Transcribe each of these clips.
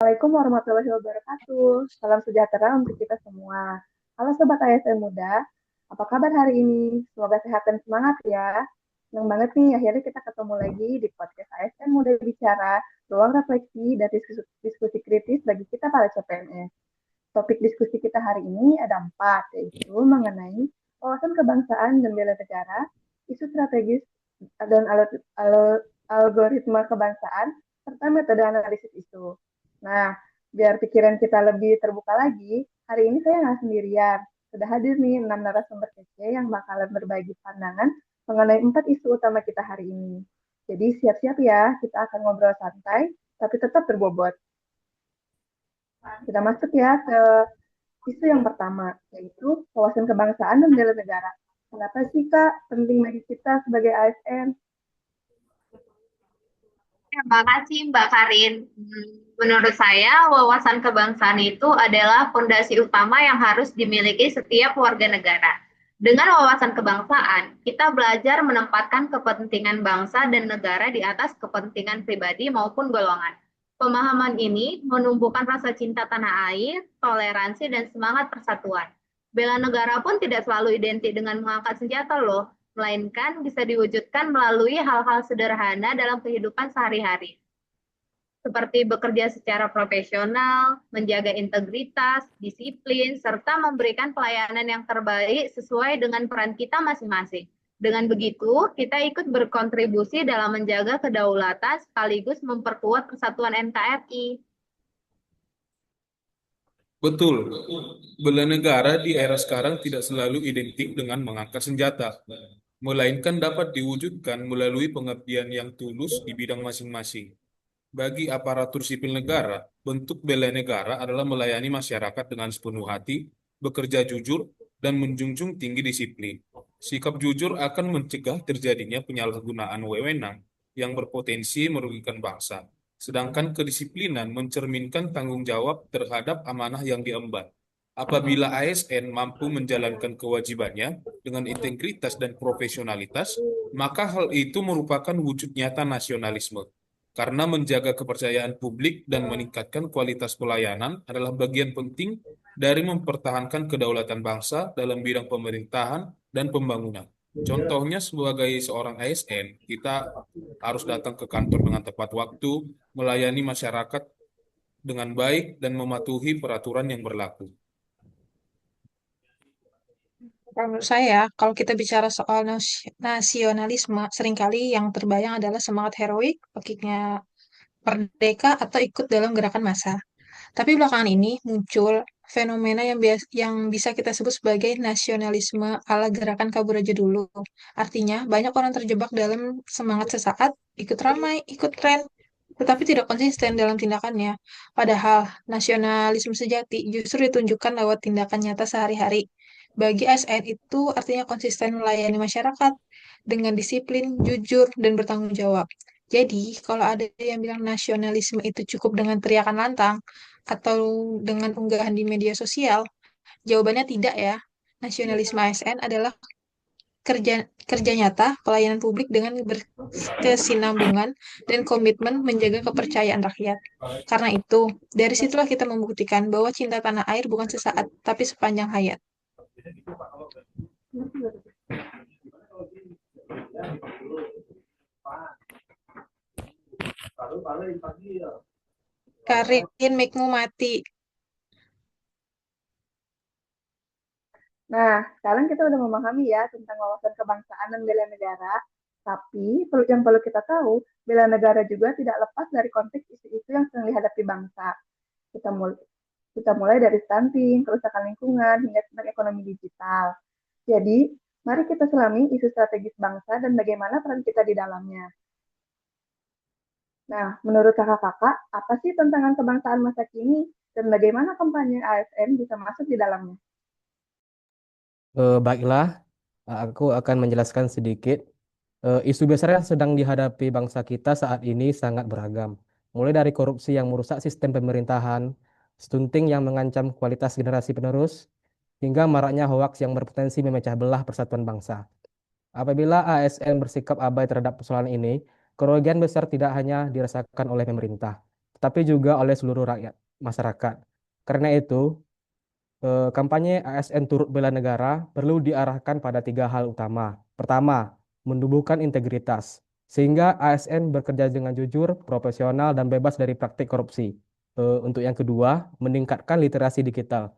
Assalamualaikum warahmatullahi wabarakatuh. Salam sejahtera untuk kita semua. Halo Sobat ASN Muda, apa kabar hari ini? Semoga sehat dan semangat ya. Senang banget nih, akhirnya kita ketemu lagi di podcast ASN Muda Bicara, ruang refleksi dan diskusi kritis bagi kita para CPNS. Topik diskusi kita hari ini ada 4, yaitu mengenai wawasan kebangsaan dan bela negara, isu strategis dan algoritma kebangsaan, serta metode analisis isu. Nah, biar pikiran kita lebih terbuka lagi, hari ini saya nggak sendirian. Sudah hadir nih 6 narasumber kece yang bakalan berbagi pandangan mengenai 4 isu utama kita hari ini. Jadi siap-siap ya, kita akan ngobrol santai, tapi tetap berbobot. Kita masuk ya ke isu yang pertama, yaitu wawasan kebangsaan dan bela negara. Kenapa sih Kak penting bagi kita sebagai ASN? Terima kasih Mbak Karin. Menurut saya, wawasan kebangsaan itu adalah fondasi utama yang harus dimiliki setiap warga negara. Dengan wawasan kebangsaan, kita belajar menempatkan kepentingan bangsa dan negara di atas kepentingan pribadi maupun golongan. Pemahaman ini menumbuhkan rasa cinta tanah air, toleransi, dan semangat persatuan. Bela negara pun tidak selalu identik dengan mengangkat senjata loh, melainkan bisa diwujudkan melalui hal-hal sederhana dalam kehidupan sehari-hari, seperti bekerja secara profesional, menjaga integritas, disiplin, serta memberikan pelayanan yang terbaik sesuai dengan peran kita masing-masing. Dengan begitu, kita ikut berkontribusi dalam menjaga kedaulatan sekaligus memperkuat persatuan NKRI. Betul, bela negara di era sekarang tidak selalu identik dengan mengangkat senjata, melainkan dapat diwujudkan melalui pengabdian yang tulus di bidang masing-masing. Bagi aparatur sipil negara, bentuk bela negara adalah melayani masyarakat dengan sepenuh hati, bekerja jujur, dan menjunjung tinggi disiplin. Sikap jujur akan mencegah terjadinya penyalahgunaan wewenang yang berpotensi merugikan bangsa. Sedangkan kedisiplinan mencerminkan tanggung jawab terhadap amanah yang diemban. Apabila ASN mampu menjalankan kewajibannya dengan integritas dan profesionalitas, maka hal itu merupakan wujud nyata nasionalisme. Karena menjaga kepercayaan publik dan meningkatkan kualitas pelayanan adalah bagian penting dari mempertahankan kedaulatan bangsa dalam bidang pemerintahan dan pembangunan. Contohnya sebagai seorang ASN, kita harus datang ke kantor dengan tepat waktu, melayani masyarakat dengan baik, dan mematuhi peraturan yang berlaku. Kalau menurut saya, kalau kita bicara soal nasionalisme, seringkali yang terbayang adalah semangat heroik, pekinya merdeka, atau ikut dalam gerakan massa. Tapi belakangan ini muncul fenomena yang bisa kita sebut sebagai nasionalisme ala gerakan kabur aja dulu. Artinya, banyak orang terjebak dalam semangat sesaat, ikut ramai, ikut tren, tetapi tidak konsisten dalam tindakannya. Padahal, nasionalisme sejati justru ditunjukkan lewat tindakan nyata sehari-hari. Bagi ASN itu artinya konsisten melayani masyarakat dengan disiplin, jujur, dan bertanggung jawab. Jadi, kalau ada yang bilang nasionalisme itu cukup dengan teriakan lantang atau dengan unggahan di media sosial, jawabannya tidak ya. Nasionalisme ASN adalah kerja kerja nyata pelayanan publik dengan berkesinambungan dan komitmen menjaga kepercayaan rakyat. Karena itu, dari situlah kita membuktikan bahwa cinta tanah air bukan sesaat, tapi sepanjang hayat. Karin, mic-mu mati. Nah, sekarang kita udah memahami ya tentang wawasan kebangsaan dan bela negara. Tapi yang perlu kita tahu, bela negara juga tidak lepas dari konteks isu-isu yang sedang dihadapi bangsa. Kita mulai, kita mulai dari stunting, kerusakan lingkungan, hingga tentang ekonomi digital. Jadi, mari kita selami isu strategis bangsa dan bagaimana peran kita di dalamnya. Nah, menurut kakak-kakak, apa sih tantangan kebangsaan masa kini dan bagaimana kampanye ASN bisa masuk di dalamnya? Baiklah, aku akan menjelaskan sedikit. Isu besar yang sedang dihadapi bangsa kita saat ini sangat beragam. Mulai dari korupsi yang merusak sistem pemerintahan, stunting yang mengancam kualitas generasi penerus, hingga maraknya hoaks yang berpotensi memecah belah persatuan bangsa. Apabila ASN bersikap abai terhadap persoalan ini, kerugian besar tidak hanya dirasakan oleh pemerintah, tetapi juga oleh seluruh rakyat masyarakat. Karena itu, kampanye ASN turut bela negara perlu diarahkan pada 3 hal utama. Pertama, menumbuhkan integritas, sehingga ASN bekerja dengan jujur, profesional, dan bebas dari praktik korupsi. Untuk yang kedua, meningkatkan literasi digital,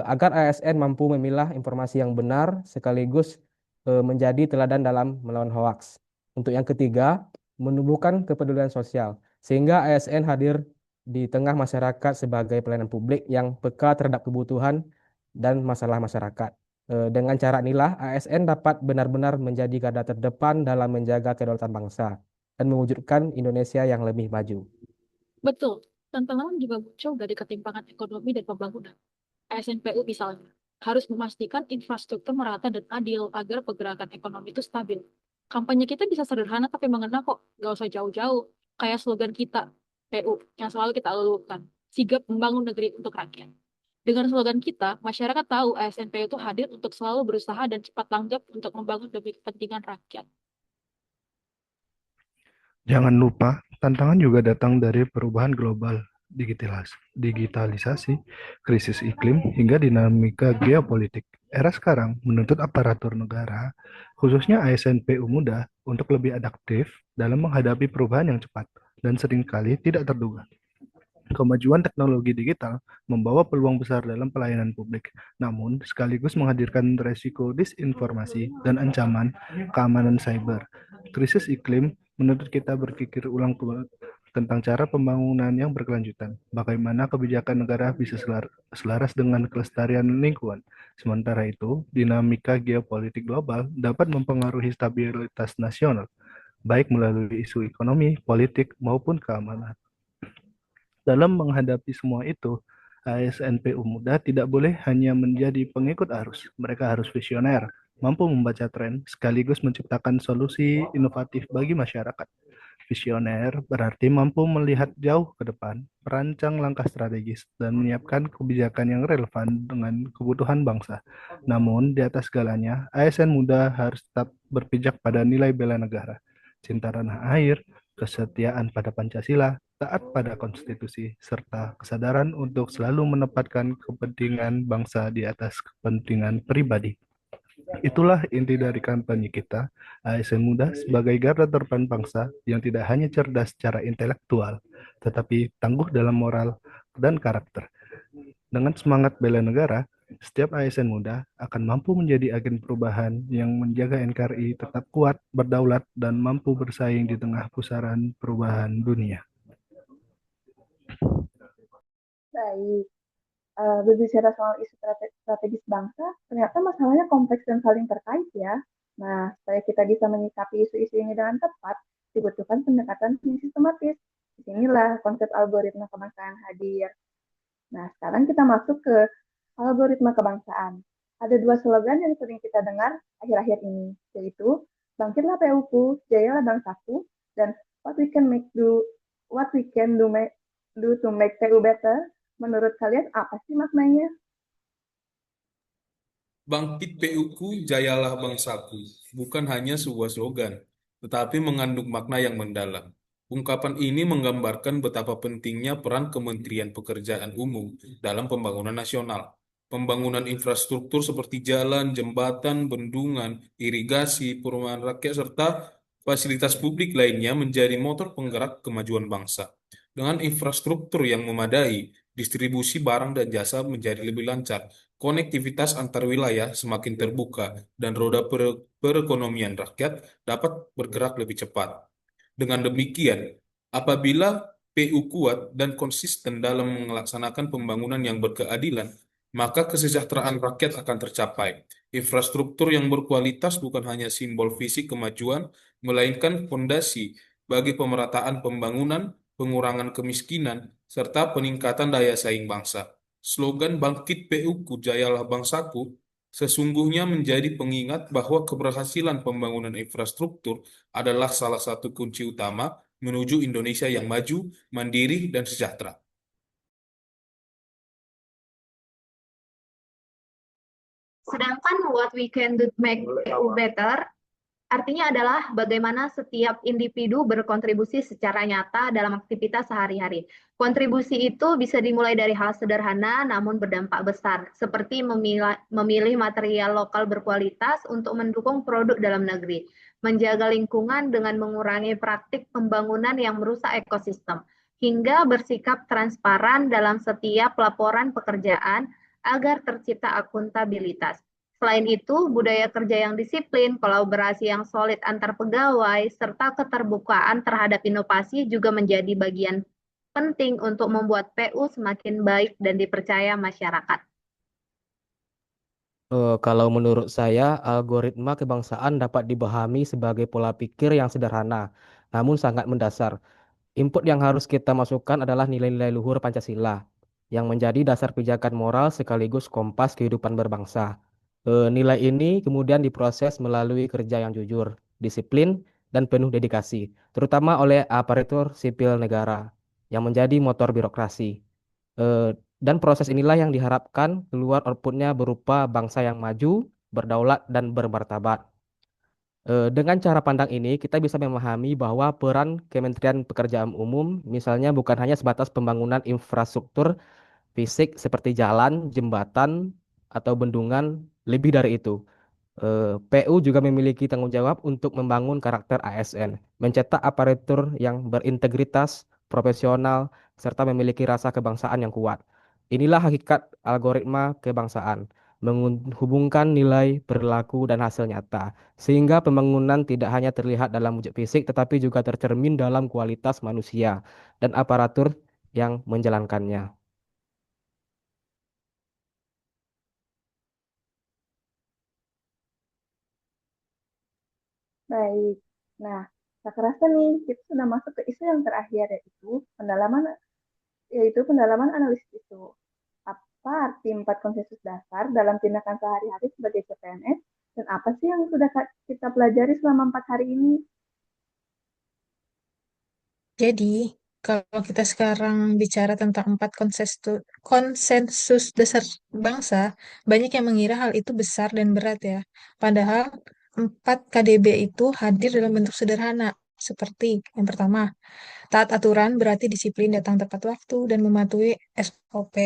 agar ASN mampu memilah informasi yang benar sekaligus menjadi teladan dalam melawan hoaks. Untuk yang ketiga, menumbuhkan kepedulian sosial, sehingga ASN hadir di tengah masyarakat sebagai pelayanan publik yang peka terhadap kebutuhan dan masalah masyarakat. Dengan cara inilah, ASN dapat benar-benar menjadi garda terdepan dalam menjaga kedaulatan bangsa dan mewujudkan Indonesia yang lebih maju. Betul, tantangan juga muncul dari ketimpangan ekonomi dan pembangunan. ASNPU misalnya, harus memastikan infrastruktur merata dan adil agar pergerakan ekonomi itu stabil. Kampanye kita bisa sederhana tapi mengena kok, gak usah jauh-jauh. Kayak slogan kita, PU, yang selalu kita elulukan, sigap membangun negeri untuk rakyat. Dengan slogan kita, masyarakat tahu ASNPU itu hadir untuk selalu berusaha dan cepat tanggap untuk membangun demi kepentingan rakyat. Jangan lupa, tantangan juga datang dari perubahan global, digitalisasi, krisis iklim, hingga dinamika geopolitik. Era sekarang menuntut aparatur negara, khususnya ASN PU muda, untuk lebih adaptif dalam menghadapi perubahan yang cepat dan seringkali tidak terduga. Kemajuan teknologi digital membawa peluang besar dalam pelayanan publik, namun sekaligus menghadirkan resiko disinformasi dan ancaman keamanan cyber. Krisis iklim menuntut kita berpikir ulang tentang cara pembangunan yang berkelanjutan, bagaimana kebijakan negara bisa selaras dengan kelestarian lingkungan. Sementara itu, dinamika geopolitik global dapat mempengaruhi stabilitas nasional, baik melalui isu ekonomi, politik, maupun keamanan. Dalam menghadapi semua itu, ASN PU muda tidak boleh hanya menjadi pengikut arus. Mereka harus visioner, mampu membaca tren, sekaligus menciptakan solusi inovatif bagi masyarakat. Visioner berarti mampu melihat jauh ke depan, merancang langkah strategis, dan menyiapkan kebijakan yang relevan dengan kebutuhan bangsa. Namun, di atas segalanya, ASN muda harus tetap berpijak pada nilai bela negara, cinta tanah air, kesetiaan pada Pancasila, taat pada konstitusi, serta kesadaran untuk selalu menempatkan kepentingan bangsa di atas kepentingan pribadi. Itulah inti dari kampanye kita, ASN Muda sebagai garda terdepan bangsa yang tidak hanya cerdas secara intelektual, tetapi tangguh dalam moral dan karakter. Dengan semangat bela negara, setiap ASN muda akan mampu menjadi agen perubahan yang menjaga NKRI tetap kuat, berdaulat, dan mampu bersaing di tengah pusaran perubahan dunia. Baik, berbicara soal isu strategis bangsa, ternyata masalahnya kompleks dan saling terkait ya. Nah, supaya kita bisa menyikapi isu-isu ini dengan tepat, dibutuhkan pendekatan yang sistematis. Disinilah konsep algoritma kebangsaan hadir. Nah, sekarang kita masuk ke algoritma kebangsaan. Ada 2 slogan yang sering kita dengar akhir-akhir ini, yaitu Bangkitlah PU-ku, Jayalah Bangsaku, dan What we can do to make PU better. Menurut kalian apa sih maknanya? Bangkit PU-ku, jayalah bangsaku, bukan hanya sebuah slogan, tetapi mengandung makna yang mendalam. Ungkapan ini menggambarkan betapa pentingnya peran Kementerian Pekerjaan Umum dalam pembangunan nasional. Pembangunan infrastruktur seperti jalan, jembatan, bendungan, irigasi, perumahan rakyat, serta fasilitas publik lainnya menjadi motor penggerak kemajuan bangsa. Dengan infrastruktur yang memadai, distribusi barang dan jasa menjadi lebih lancar, konektivitas antar wilayah semakin terbuka, dan roda perekonomian rakyat dapat bergerak lebih cepat. Dengan demikian, apabila PU kuat dan konsisten dalam melaksanakan pembangunan yang berkeadilan, maka kesejahteraan rakyat akan tercapai. Infrastruktur yang berkualitas bukan hanya simbol fisik kemajuan, melainkan fondasi bagi pemerataan pembangunan, pengurangan kemiskinan, serta peningkatan daya saing bangsa. Slogan Bangkit PU-ku, Jayalah Bangsaku sesungguhnya menjadi pengingat bahwa keberhasilan pembangunan infrastruktur adalah salah satu kunci utama menuju Indonesia yang maju, mandiri, dan sejahtera. Sedangkan what we can do to make PU better Artinya adalah bagaimana setiap individu berkontribusi secara nyata dalam aktivitas sehari-hari. Kontribusi itu bisa dimulai dari hal sederhana namun berdampak besar, seperti memilih material lokal berkualitas untuk mendukung produk dalam negeri, menjaga lingkungan dengan mengurangi praktik pembangunan yang merusak ekosistem, hingga bersikap transparan dalam setiap laporan pekerjaan agar tercipta akuntabilitas. Selain itu, budaya kerja yang disiplin, kolaborasi yang solid antar pegawai, serta keterbukaan terhadap inovasi juga menjadi bagian penting untuk membuat PU semakin baik dan dipercaya masyarakat. Kalau menurut saya, algoritma kebangsaan dapat dipahami sebagai pola pikir yang sederhana, namun sangat mendasar. Input yang harus kita masukkan adalah nilai-nilai luhur Pancasila, yang menjadi dasar pijakan moral sekaligus kompas kehidupan berbangsa. Nilai ini kemudian diproses melalui kerja yang jujur, disiplin, dan penuh dedikasi, terutama oleh aparatur sipil negara, yang menjadi motor birokrasi. Dan proses inilah yang diharapkan keluar outputnya berupa bangsa yang maju, berdaulat, dan bermartabat. Dengan cara pandang ini, kita bisa memahami bahwa peran Kementerian Pekerjaan Umum, misalnya bukan hanya sebatas pembangunan infrastruktur fisik seperti jalan, jembatan, atau bendungan, lebih dari itu. PU juga memiliki tanggung jawab untuk membangun karakter ASN, mencetak aparatur yang berintegritas, profesional, serta memiliki rasa kebangsaan yang kuat. Inilah hakikat algoritma kebangsaan, menghubungkan nilai, perilaku, dan hasil nyata, sehingga pembangunan tidak hanya terlihat dalam wujud fisik, tetapi juga tercermin dalam kualitas manusia dan aparatur yang menjalankannya. Baik. Nah, tak kerasa nih, kita sudah masuk ke isu yang terakhir, yaitu pendalaman analisis isu. Apa arti 4 konsensus dasar dalam tindakan sehari-hari sebagai CPNS, dan apa sih yang sudah kita pelajari selama 4 hari ini? Jadi, kalau kita sekarang bicara tentang konsensus dasar bangsa, banyak yang mengira hal itu besar dan berat ya. Padahal 4 KDB itu hadir dalam bentuk sederhana, seperti yang pertama, taat aturan berarti disiplin datang tepat waktu dan mematuhi SOP.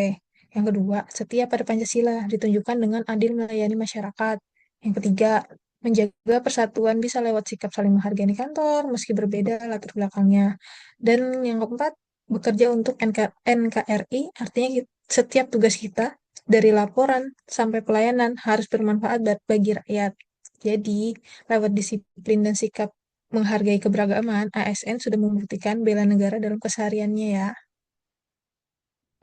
Yang kedua, setia pada Pancasila ditunjukkan dengan adil melayani masyarakat. Yang ketiga, menjaga persatuan bisa lewat sikap saling menghargai di kantor, meski berbeda latar belakangnya. Dan yang keempat, bekerja untuk NKRI, artinya setiap tugas kita, dari laporan sampai pelayanan, harus bermanfaat bagi rakyat. Jadi, lewat disiplin dan sikap menghargai keberagaman, ASN sudah membuktikan bela negara dalam kesehariannya ya.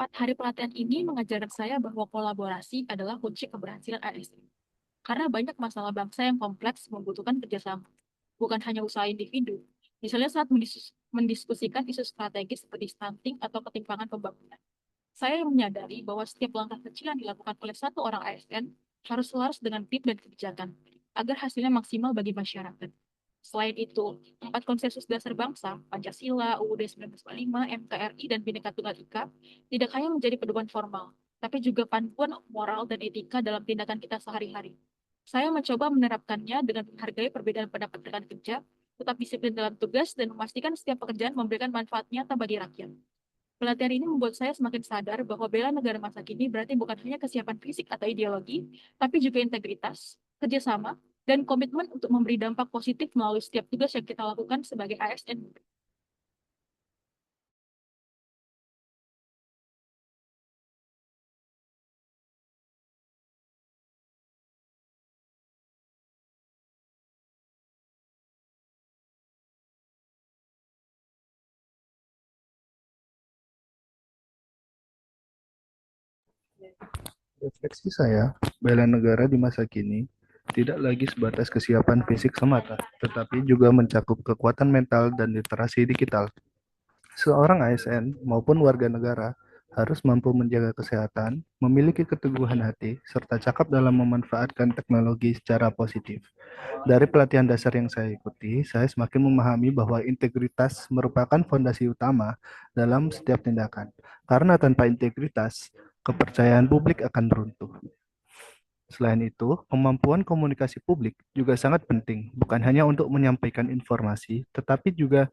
4 hari pelatihan ini mengajarkan saya bahwa kolaborasi adalah kunci keberhasilan ASN. Karena banyak masalah bangsa yang kompleks membutuhkan kerjasama, bukan hanya usaha individu. Misalnya saat mendiskusikan isu strategis seperti stunting atau ketimpangan pembangunan. Saya menyadari bahwa setiap langkah kecil yang dilakukan oleh satu orang ASN harus selaras dengan tim dan kebijakan, agar hasilnya maksimal bagi masyarakat. Selain itu, 4 konsensus dasar bangsa, Pancasila, UUD 1945, NKRI, dan Bhinneka Tunggal Ika, tidak hanya menjadi pedoman formal, tapi juga panduan moral dan etika dalam tindakan kita sehari-hari. Saya mencoba menerapkannya dengan menghargai perbedaan pendapat rekan kerja, tetap disiplin dalam tugas, dan memastikan setiap pekerjaan memberikan manfaat nyata bagi rakyat. Pelatihan ini membuat saya semakin sadar bahwa bela negara masa kini berarti bukan hanya kesiapan fisik atau ideologi, tapi juga integritas, kerjasama, dan komitmen untuk memberi dampak positif melalui setiap tugas yang kita lakukan sebagai ASN. Refleksi saya, bela negara di masa kini tidak lagi sebatas kesiapan fisik semata, tetapi juga mencakup kekuatan mental dan literasi digital. Seorang ASN maupun warga negara harus mampu menjaga kesehatan, memiliki keteguhan hati, serta cakap dalam memanfaatkan teknologi secara positif. Dari pelatihan dasar yang saya ikuti, saya semakin memahami bahwa integritas merupakan fondasi utama dalam setiap tindakan. Karena tanpa integritas, kepercayaan publik akan runtuh. Selain itu, kemampuan komunikasi publik juga sangat penting, bukan hanya untuk menyampaikan informasi, tetapi juga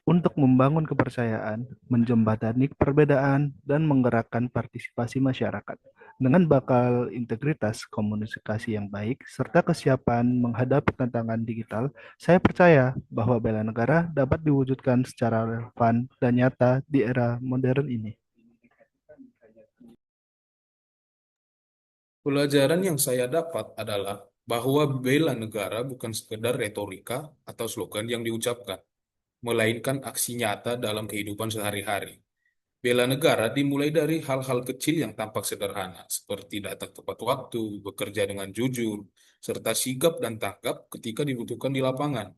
untuk membangun kepercayaan, menjembatani perbedaan, dan menggerakkan partisipasi masyarakat. Dengan bakal integritas komunikasi yang baik, serta kesiapan menghadapi tantangan digital, saya percaya bahwa bela negara dapat diwujudkan secara relevan dan nyata di era modern ini. Pelajaran yang saya dapat adalah bahwa bela negara bukan sekedar retorika atau slogan yang diucapkan, melainkan aksi nyata dalam kehidupan sehari-hari. Bela negara dimulai dari hal-hal kecil yang tampak sederhana, seperti datang tepat waktu, bekerja dengan jujur, serta sigap dan tanggap ketika dibutuhkan di lapangan.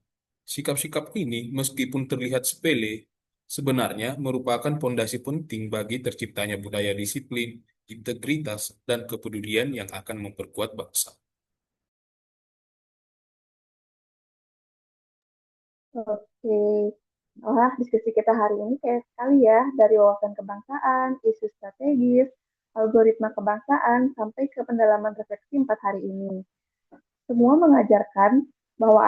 Sikap-sikap ini, meskipun terlihat sepele, sebenarnya merupakan fondasi penting bagi terciptanya budaya disiplin, integritas, dan kepedulian yang akan memperkuat bangsa. Oke. Wah, diskusi kita hari ini kayak sekali ya, dari wawasan kebangsaan, isu strategis, algoritma kebangsaan, sampai ke pendalaman refleksi 4 hari ini. Semua mengajarkan bahwa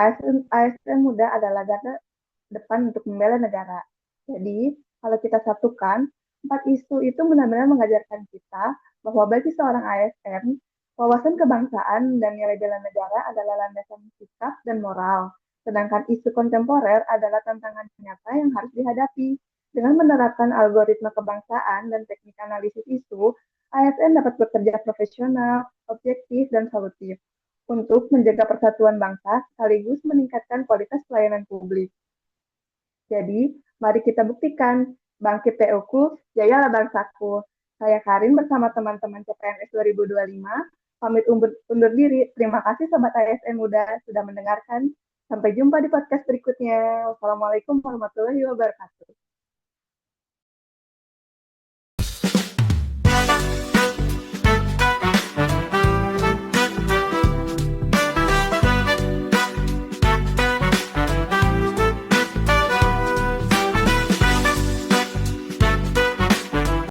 ASN muda adalah garda depan untuk membela negara. Jadi, kalau kita satukan, 4 isu itu benar-benar mengajarkan kita bahwa bagi seorang ASN, wawasan kebangsaan dan nilai bela negara adalah landasan sikap dan moral. Sedangkan isu kontemporer adalah tantangan nyata yang harus dihadapi. Dengan menerapkan algoritma kebangsaan dan teknik analisis isu, ASN dapat bekerja profesional, objektif, dan solutif untuk menjaga persatuan bangsa sekaligus meningkatkan kualitas pelayanan publik. Jadi, mari kita buktikan, bangkit PU-ku, jayalah bangsaku. Saya Karin bersama teman-teman CPNS 2025, pamit undur diri. Terima kasih Sobat ASN Muda sudah mendengarkan. Sampai jumpa di podcast berikutnya. Wassalamualaikum warahmatullahi wabarakatuh.